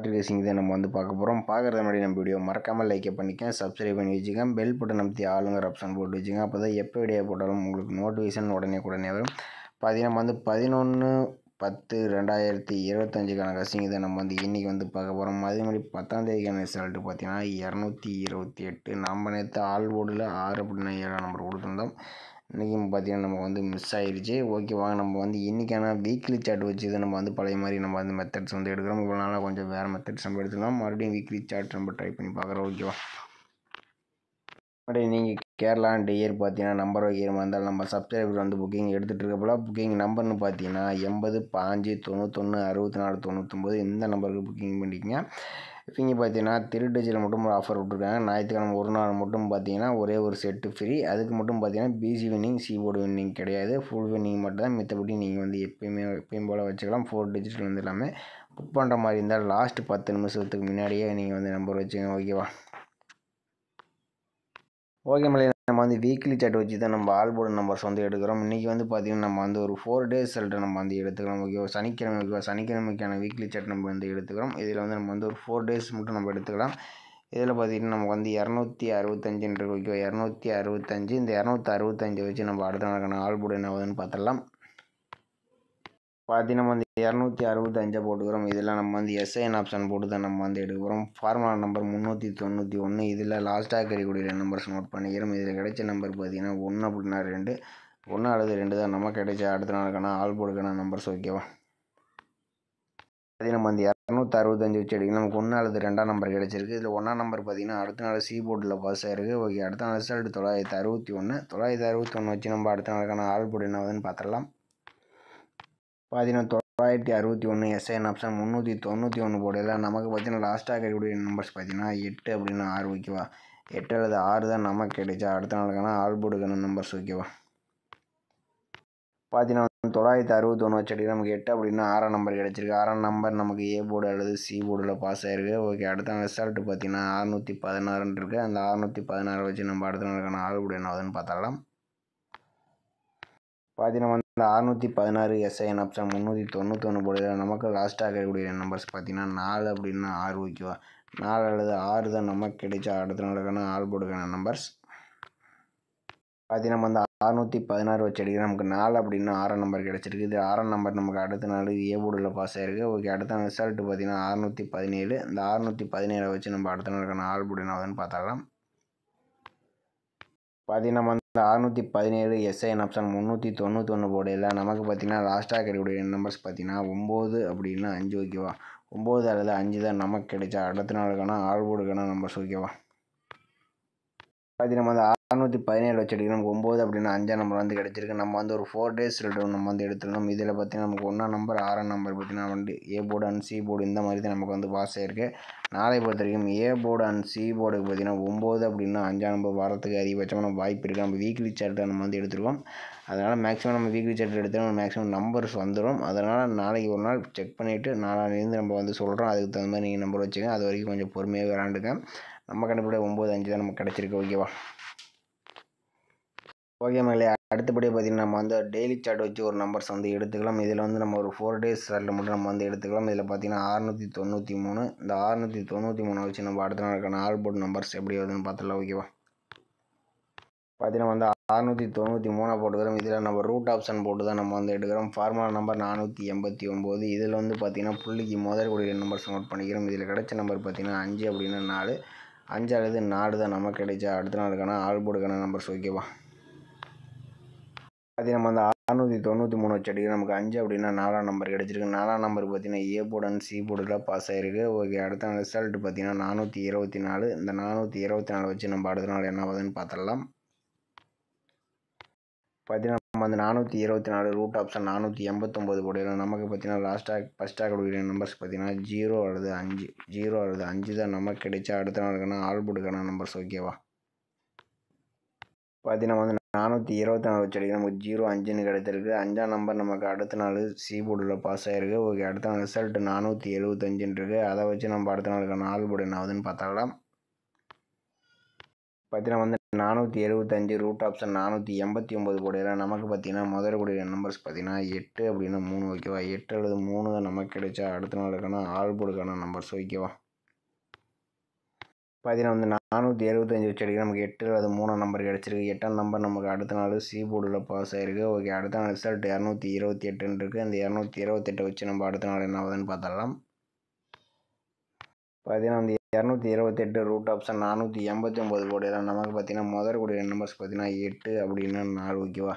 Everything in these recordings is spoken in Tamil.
ரேசிங் தான் நம்ம வந்து பார்க்க போகிறோம். பார்க்குறது முன்னாடி நம்ம வீடியோ மறக்காமல் லைக் பண்ணிக்க, சப்ஸ்கிரைப் பண்ணி வச்சுக்க, பெல் பட்டன் அமைத்தி ஆளுங்கிற ஆப்ஷன் போட்டு வச்சுங்க. அப்போ தான் எப்போ வீடியோ போட்டாலும் உங்களுக்கு நோட்டிஃபிகேஷன் உடனே வரும். பார்த்தீங்கன்னா நம்ம வந்து 11/10/2025க்கான ரேசிங் தான் நம்ம வந்து இன்றைக்கி வந்து பார்க்க போகிறோம். அதே மாதிரி 10ஆம் தேதிக்கான ரிசல்ட்டு பார்த்தீங்கன்னா 228. நம்ம நேற்று ஆல் போர்டில் 6 அப்படின்னா 7 நம்பர் கொடுத்துருந்தோம். இன்றைக்கும் பார்த்தீங்கன்னா நம்ம வந்து மிஸ் ஆகிடுச்சு. ஓகேவா, நம்ம வந்து இன்றைக்கான வீக்லி சார்ட் வச்சு தான் நம்ம வந்து பழைய மாதிரி நம்ம வந்து மெத்தட்ஸ் வந்து எடுக்கிறோம். இவ்வளோ நாளாக கொஞ்சம் வேறு மெத்தட்ஸ் நம்ம எடுத்துக்கலாம். மறுபடியும் வீக்லி சார்ட் நம்ம ட்ரை பண்ணி பார்க்குறோம். ஓகேவா, மறுபடியும் நீங்கள் கேரளா அண்ட் இயர் பார்த்தீங்கன்னா நம்பர் வைக்கிற இருந்தாலும் நம்ம சப்ஸ்கிரைபர் வந்து புக்கிங் எடுத்துகிட்டு இருக்கப்போல புக்கிங் நம்பர்னு பார்த்தீங்கன்னா 80 5 91 64 99 இந்த நம்பருக்கு புக்கிங் பண்ணிக்கங்க. இவங்க பார்த்தீங்கன்னா 3 டிஜிட்டில் மட்டும் ஒரு ஆஃபர் விட்ருக்காங்க. ஞாயிற்றுக்கிழமை ஒரு நாள் மட்டும் பார்த்தீங்கன்னா ஒரே ஒரு செட்டு ஃப்ரீ. அதுக்கு மட்டும் பார்த்தீங்கன்னா பிசி வின்னிங் சிபோர்டு வின்னிங் கிடையாது, ஃபுல் வின்னிங் மட்டும் தான். மித்தபடி நீங்கள் வந்து எப்பயும் போல் வச்சுக்கலாம். 4 டிஜிட்டில் வந்து எல்லாமே புக் பண்ணுற மாதிரி இருந்தால் லாஸ்ட் 10 நிமிஷத்துக்கு முன்னாடியே நீங்கள் வந்து நம்பர் வச்சுங்க. ஓகேவா, ஓகே மலையா, நம்ம வந்து வீக்லி சார்ட் வச்சு தான் நம்ம ஆல் போர்டு நம்பர்ஸ் வந்து எடுக்கிறோம். இன்றைக்கி வந்து பார்த்திங்கன்னா நம்ம வந்து ஒரு 4 டேஸ் ரிசல்ட்டை நம்ம வந்து எடுத்துக்கலாம். ஓகேவா, சனிக்கிழமை ஓகேவா, சனிக்கிழமைக்கான வீக்லி சார்ட் நம்ம வந்து எடுத்துக்கிறோம். இதில் வந்து நம்ம வந்து ஒரு 4 டேஸ் மட்டும் நம்ம எடுத்துக்கலாம். இதில் பார்த்திங்கன்னா நமக்கு வந்து 265 ஓகேவா, 265. இந்த 265 வச்சு நம்ம அடுத்த நாளுக்கான ஆல் போர்டு என்ன ஆகுதுன்னு பார்த்துடலாம். பார்த்தீங்கன்னா நம்ம வந்து 265 போட்டுக்கிறோம். இதில் நம்ம வந்து எஸ்ஐஎன் ஆப்ஷன் போட்டு தான் நம்ம வந்து எடுக்கிறோம். Formula number 391. இதில் லாஸ்ட்டாக கிடைக்கக்கூடிய நம்பர்ஸ் நோட் பண்ணிக்கிறோம். இதில் கிடைச்ச நம்பர் பார்த்தீங்கன்னா 1 அப்படின்னா 2, 1 அல்லது 2 தான் நமக்கு கிடைச்ச அடுத்த நாளுக்கான ஆல் போர்டுக்கான நம்பர்ஸ். ஓகேவா, அதே நம்ம வந்து 265 வச்சு எடுக்கலாம். நமக்கு 1 அல்லது 2ஆம் நம்பர் கிடச்சிருக்கு. இதில் 1ஆம் நம்பர் பார்த்தீங்கன்னா அடுத்த நாள் சி போர்டில் பாஸ் ஆகிருக்கு. ஓகே, அடுத்த நாள் ரிசல்ட் 961 வச்சு நம்ம அடுத்த நாளுக்கான ஆல் போர்டு என்ன ஆகுதுன்னு பார்த்துடலாம். பார்த்தீங்கன்னா 961 எஸ்ஐஎன் ஆப்ஷன் 391 போடையில் நமக்கு பார்த்தீங்கன்னா லாஸ்ட்டாக கிடைக்கக்கூடிய நம்பர்ஸ் பார்த்தீங்கன்னா 8 அப்படின்னா 6. ஓகேவா, 8 அல்லது 6 தான் நமக்கு கிடைச்சா அடுத்த நாளுக்கான ஆல் போர்டுக்கான நம்பர்ஸ். ஓகேவா, பார்த்தீங்கன்னா 961 வச்சு அடிக்க நமக்கு 8 அப்படின்னா 6ஆம் நம்பர் கிடச்சிருக்கு. 6ஆம் நம்பர் நமக்கு ஏ போர்டு அல்லது சி போர்டில் பாஸ் ஆகிருக்கு. ஓகே, அடுத்த நாள் ரிசல்ட் பார்த்தீங்கன்னா 616 இருக்குது. அந்த 616 வச்சு நம்ம அடுத்த நாளுக்கான ஆல் போர்டு என்ன ஆகுதுன்னு பார்த்தாலாம். பார்த்தீங்கன்னா வந்து 616 எஸ்ஐஎன் ஆப்ஷன் 391 போர்டில் நமக்கு லாஸ்ட்டாக கிடைக்கக்கூடிய நம்பர்ஸ் பார்த்தீங்கன்னா 4 அப்படின்னா 6. ஓகேவா, 4 அல்லது 6 தான் நமக்கு கிடைச்சா அடுத்த நாளுக்கான ஆல் போர்டுக்கான நம்பர்ஸ். பார்த்தீங்கன்னா வந்து 616 வச்சு அடிக்கிற நமக்கு 4 அப்படின்னா 6ஆம் நம்பர் கிடச்சிருக்கு. இது 6ஆம் நம்பர் நமக்கு அடுத்த நாள் ஏ போர்டில் பாஸ் ஆகிருக்கு. ஓகே, அடுத்த ரிசல்ட் பார்த்தீங்கன்னா 617. இந்த 617 வச்சு நம்ம அடுத்த நாளுக்கான ஆல் போர்டு என்ன ஆகுதுன்னு பார்த்தாலாம். பார்த்தீங்கன்னா நம்ம வந்து 617 எஸ்ஐஎன் ஆப்ஷன் 391 போர்டில் நமக்கு பார்த்தீங்கன்னா லாஸ்ட்டாக கிடைக்கக்கூடிய நம்பர்ஸ் பார்த்தீங்கன்னா 9 அப்படின்னா 5. ஓகேவா, 9 அல்லது 5 தான் நமக்கு கிடைச்சா அடுத்த நாளுக்கான ஆல் போர்டுக்கான நம்பர்ஸ். ஓகேவா, பார்த்தீங்கன்னா நம்ம வந்து 617 வச்சு அடிக்கணும். நமக்கு 9 அப்படின்னா 5ஆம் நம்பர் வந்து கிடச்சிருக்கு. நம்ம வந்து ஒரு 4 டேஸ் ரிசல்ட் நம்ம வந்து எடுத்துக்கணும். இதில் பார்த்தீங்கன்னா நமக்கு 1ஆம் நம்பர் 6ஆம் நம்பர் பார்த்தீங்கன்னா வந்து A board and C board இந்த மாதிரி தான் நமக்கு வந்து பாஸ் ஆகிருக்கு. நாளை பொறுத்த வரைக்கும் ஏ போர்டு அண்ட் சி போர்டுக்கு பார்த்தீங்கன்னா 9 அப்படின்னா 5ஆம் நம்பர் வரத்துக்கு அதிகபட்சமான வாய்ப்பு இருக்குது. நம்ம வீக்லி சார்ட்டை நம்ம வந்து எடுத்துருக்கோம். அதனால் மேக்ஸிமம் நம்ம வீக்லி சார்ட் எடுத்தாலும் மேக்ஸிமம் நம்பர்ஸ் வந்துடும். அதனால் நாளைக்கு ஒரு நாள் செக் பண்ணிவிட்டு நாளையிலேருந்து நம்ம வந்து சொல்கிறோம். அதுக்கு தகுந்த மாதிரி நீங்கள் நம்பர் வச்சுங்க. அது வரைக்கும் கொஞ்சம் பொறுமையாக விளாண்டுங்க. நம்ம கண்டுபிடிச்ச 9 5 தான் நமக்கு கிடச்சிருக்கு. ஓகேவா, ஓகே மகளே, அடுத்தபடியாக பார்த்தீங்கன்னா நம்ம வந்து டெய்லி சார்ட் வச்சு ஒரு நம்பர்ஸ் வந்து எடுத்துக்கலாம். இதில் வந்து நம்ம ஒரு 4 டேஸ் சார்ட்டில் மட்டும் நம்ம வந்து எடுத்துக்கலாம். இதில் பார்த்தீங்கன்னா 693. இந்த 693 வச்சு நம்ம அடுத்த நாளுக்கான ஆல் போர்டு நம்பர்ஸ் எப்படி வருதுன்னு பார்த்துடலாம். ஓகேவா, பார்த்தீங்கன்னா வந்து 693 போட்டுக்கிறோம். இதில் நம்ம ரூட் ஆப்ஷன் போட்டு தான் நம்ம வந்து எடுக்கிறோம். Formula number 489. இதில் வந்து பார்த்தீங்கன்னா புள்ளிக்கு முதல் கூடிய நம்பர்ஸ் நோட் பண்ணிக்கிறோம். இதில் கிடைச்ச நம்பர் பார்த்தீங்கன்னா 5 அப்படின்னா 4, 5 அல்லது 4 தான் நமக்கு கிடைச்சா அடுத்த நாளுக்கான ஆல் போர்டுக்கான நம்பர்ஸ். ஓகேவா, அது நம்ம அந்த 693 வச்சு அடிக்க நமக்கு 5 அப்படின்னா 4ஆம் நம்பர் கிடச்சிருக்கு. 4ஆம் நம்பர் பார்த்தீங்கன்னா ஏ போர்டு அண்ட் சி போர்டில் பாஸ் ஆகிருக்கு. ஓகே, அடுத்த ரிசல்ட் பார்த்தீங்கன்னா 424. இந்த 424 வச்சு நம்ம அடுத்த நாள் என்ன ஆகுதுன்னு பார்த்துடலாம். பார்த்தீங்கன்னா நம்ம அந்த 424 ரூட் ஆப்ஷன் 489 போர்டில் நமக்கு பார்த்தீங்கன்னா ஃபஸ்ட்டாக கொடுக்குற நம்பர்ஸ் பார்த்தீங்கன்னா 0 அல்லது 5. 0 அல்லது 5 தான் நமக்கு கிடைச்சா அடுத்த நாளுக்கான ஆல் போர்டுக்கான நம்பர்ஸ். ஓகேவா, பார்த்தீங்கன்னா வந்து 424 வச்சு அடிக்க நமக்கு 0 5ன்னு கிடச்சிருக்கு. 5ஆம் நம்பர் நமக்கு அடுத்த நாள் சி போர்டில் பாஸ் ஆகிருக்கு. ஓகே, அடுத்த நாள் ரிசல்ட் 475 இருக்குது. அதை வச்சு நம்ம அடுத்த நாளுக்கான ஆல் போர்டு என்ன ஆகுதுன்னு பார்த்தாலாம். பார்த்தீங்கன்னா வந்து 475 ரூட் ஆப்ஷன் 489 போடையில் நமக்கு பார்த்தீங்கன்னா முதல் கூடிய நம்பர்ஸ் பார்த்தீங்கன்னா 8 அப்படின்னா 3 ஓகேவா. 8 அல்லது 3 தான் நமக்கு கிடைச்சா அடுத்த நாளுக்கான ஆல் போர்டுக்கான நம்பர்ஸ் ஓகேவா. பார்த்தீங்கன்னா வந்து 475 வச்சு அடிக்க நமக்கு 8 அல்லது 3 நம்பர் கிடச்சிருக்கு. 8ஆம் நம்பர் நமக்கு அடுத்த நாள் சி போர்டில் பாஸ் ஆகிருக்கு. ஓகே, அடுத்த நாள் ரிசல்ட் 228 இருக்குது. அந்த 228 வச்சு நம்ம அடுத்த நாள் என்ன ஆகுதுன்னு பார்த்தரலாம். பார்த்தீங்கன்னா வந்து 228 ரூட் ஆப்ஷன் 489 போடையில் நமக்கு பார்த்தீங்கன்னா முதல் கூடிய நம்பர்ஸ் பார்த்தீங்கன்னா 8 அப்படின்னா 4 ஓகேவா.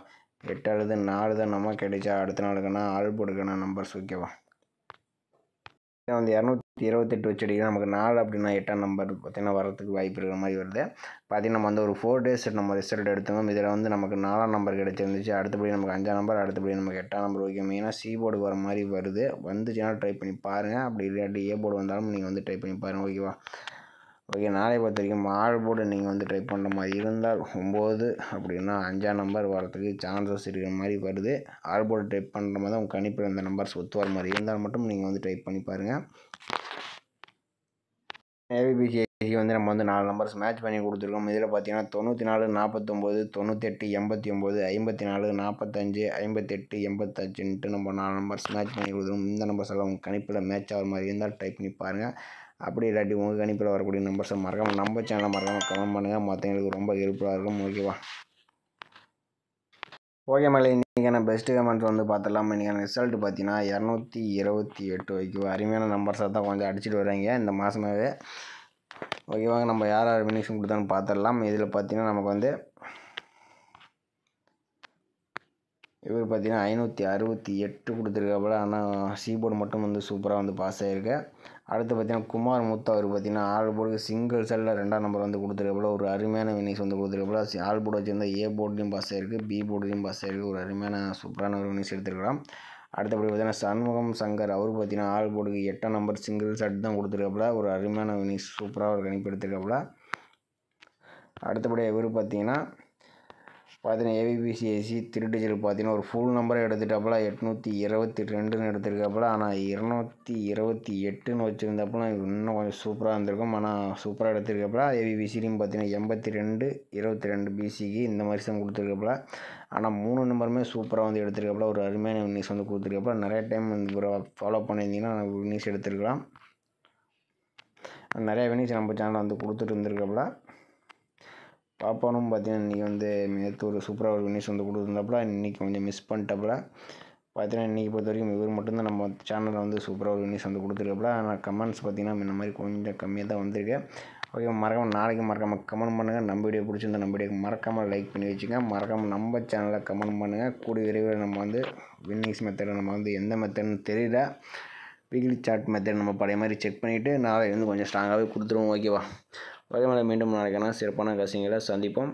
8 அல்லது 4 தான் நமக்கு கிடைச்சா அடுத்த நாளுக்கான ஆல் போர்டுக்கான நம்பர்ஸ் ஓகேவா. வந்து 228 வச்சு அடிக்க நமக்கு 4 அப்படின்னா 8ஆம் நம்பர் பார்த்தீங்கன்னா வரதுக்கு வாய்ப்பு இருக்கிற மாதிரி வருது. பார்த்தீங்கன்னா நம்ம வந்து ஒரு 4 days நம்ம ரிசல்ட் எடுத்தோம். இதில் வந்து நமக்கு 4ஆம் நம்பர் கிடச்சிருந்துச்சு. அடுத்தபடி நமக்கு 5ஆம் நம்பர், அடுத்தபடி நமக்கு 8ஆம் நம்பர் ஓகே. மெயினாக சி போர்டுக்கு வர மாதிரி வருது. வந்துச்சுன்னா ட்ரை பண்ணி பாருங்கள். அப்படி இல்லாட்டி ஏ போர்டு வந்தாலும் நீங்கள் வந்து ட்ரை பண்ணி பாருங்கள் ஓகேவா. ஓகே, நாளை பொறுத்த வரைக்கும் ஆல் போர்டு நீங்கள் வந்து ட்ரை பண்ணுற மாதிரி இருந்தால் 9 அப்படின்னா 5ஆம் நம்பர் வரத்துக்கு சான்சஸ் இருக்கிற மாதிரி வருது. ஆல் போர்டு ட்ரை பண்ணுற மாதிரி தான் உங்கள் கணிப்பில் இந்த நம்பர்ஸ் ஒத்து வர மாதிரி இருந்தால் மட்டும் நீங்கள் வந்து ட்ரை பண்ணி பாருங்கள். ஏபிபிசிஐசி வந்து நம்ம வந்து 4 நம்பர்ஸ் மேட்ச் பண்ணி கொடுத்துருக்கோம். இதில் பார்த்தீங்கன்னா 94, 49, 98, 89, 54, 45, 58, 85ன்ட்டு நம்ம 4 நம்பர்ஸ் மேட்ச் பண்ணி கொடுத்துருக்கோம். இந்த நம்பர்ஸ் எல்லாம் உங்கள் கணிப்பில் மேட்ச் ஆகிற மாதிரி இருந்தால் ட்ரை பண்ணி பாருங்கள். அப்படி இல்லாட்டி உங்கள் கணிப்பில் வரக்கூடிய நம்பர்ஸை மறக்காமல் நம்ம சேனலை மறக்காமல் கமெண்ட் பண்ணுங்கள். மற்றவங்களுக்கு ரொம்ப ஹெல்ப்ஃபுல்லாக இருக்கும் ஓகேவா. ஓகே மேலே இன்றைக்கான பெஸ்ட்டு கமெண்ட்ஸ் வந்து பார்த்துடலாம். இன்றைக்கான ரிசல்ட் பார்த்தீங்கன்னா 228 ஓகேவா. அருமையான நம்பர்ஸாக தான் கொஞ்சம் அடிச்சுட்டு வராங்க இந்த மாதமாகவே ஓகேவாங்க. நம்ம யார் யார் வினிஷன் கொடுத்தான்னு பார்த்துடலாம். இதில் பார்த்தீங்கன்னா நமக்கு வந்து இவர் பார்த்தீங்கன்னா 568 கொடுத்துருக்காப்புல. ஆனால் சி போர்டு மட்டும் வந்து சூப்பராக வந்து பாஸ் ஆகிருக்கு. அடுத்து பார்த்தீங்கன்னா குமார் முத்து அவர் பார்த்தீங்கன்னா ஆல் போர்டுக்கு சிங்கிள் செல்லில் 2ஆம் நம்பர் வந்து கொடுத்துருக்காப்புல. ஒரு அருமையான வினிஷ் வந்து கொடுத்துருக்காப்புல. ஆல் போர்டு வச்சுருந்தா ஏ போர்டுலையும் பாஸ் ஆகிருக்கு, பி போர்டுலையும் பாஸ் ஆகிருக்கு. ஒரு அருமையான சூப்பரான ஒரு வினிஷ் எடுத்துருக்கலாம். அடுத்தபடி பார்த்தீங்கன்னா சண்முகம் சங்கர் அவர் பார்த்தீங்கன்னா ஆல் போர்டுக்கு 8ஆம் நம்பர் சிங்கிள் செட் தான் கொடுத்துருக்காப்புல. ஒரு அருமையான வினிஷ் சூப்பராக ஒரு கணிப்பு எடுத்துருக்காப்புல. அடுத்தபடியாக இவர் பார்த்தீங்கன்னா ஏபிபிசிஐசி 3 டிஜிட் பார்த்தீங்கன்னா ஒரு ஃபுல் நம்பரை எடுத்துட்டாப்புல. 822ன்னு எடுத்துருக்காப்புல. ஆனால் 228ன்னு வச்சுருந்தாப்புல இன்னும் கொஞ்சம் சூப்பராக இருந்திருக்கும். ஆனால் சூப்பராக எடுத்துருக்காப்புல. ஏபிபிசிலையும் பார்த்தீங்கன்னா 82, 22 பிசிக்கு இந்த மாதிரி தான் கொடுத்துருக்காப்புல. ஆனால் 3 நம்பருமே சூப்பராக வந்து எடுத்துருக்காப்புல. ஒரு அருமையான வினிஷ் வந்து கொடுத்துருக்காப்புல. நிறைய டைம் இவரை ஃபாலோ பண்ணியிருந்தீங்கன்னா வினிஷ் எடுத்துருக்கலாம். நிறைய வினிஷ் நம்ம சேனலில் வந்து கொடுத்துட்டு இருந்திருக்காப்புல. பாப்பானும் பார்த்தீங்கன்னா இன்றைக்கி வந்து நேற்று ஒரு சூப்பராக ஒரு வினிஷ் வந்து கொடுத்துருந்தாப்புல. இன்றைக்கி கொஞ்சம் மிஸ் பண்ணிட்டாப்புல. பார்த்தீங்கன்னா இன்றைக்கி பொறுத்த வரைக்கும் இவர் மட்டும்தான் நம்ம சேனலில் வந்து சூப்பராக ஒரு வினிஷ் வந்து கொடுத்துருக்காப்புல. ஆனால் கமெண்ட்ஸ் பார்த்தீங்கன்னா இந்த மாதிரி கொஞ்சம் கம்மியாக தான் வந்திருக்கு. ஓகே, மறக்காமல் நாளைக்கு மறக்காமல் கமெண்ட் பண்ணுங்கள். நம்ம வீடியோ பிடிச்சிருந்தா நம்ம வீடியோக்கு மறக்காமல் லைக் பண்ணி வச்சுங்க. மறக்காமல் நம்ம சேனலில் கமெண்ட் பண்ணுங்கள். கூடிய விரைவில் நம்ம வந்து வின்னிங்ஸ் மெத்தடை நம்ம வந்து எந்த மெத்தட்னு தெரியல, வீக்லி சார்ட் மெத்தட் நம்ம பழைய மாதிரி செக் பண்ணிவிட்டு நாளையிலேருந்து கொஞ்சம் ஸ்ட்ராங்காகவே கொடுத்துருவோம் ஓகேவா. ஓகே மேலே மீண்டும் நாளைக்கான சிறப்பான கசிங்களை சந்திப்போம்.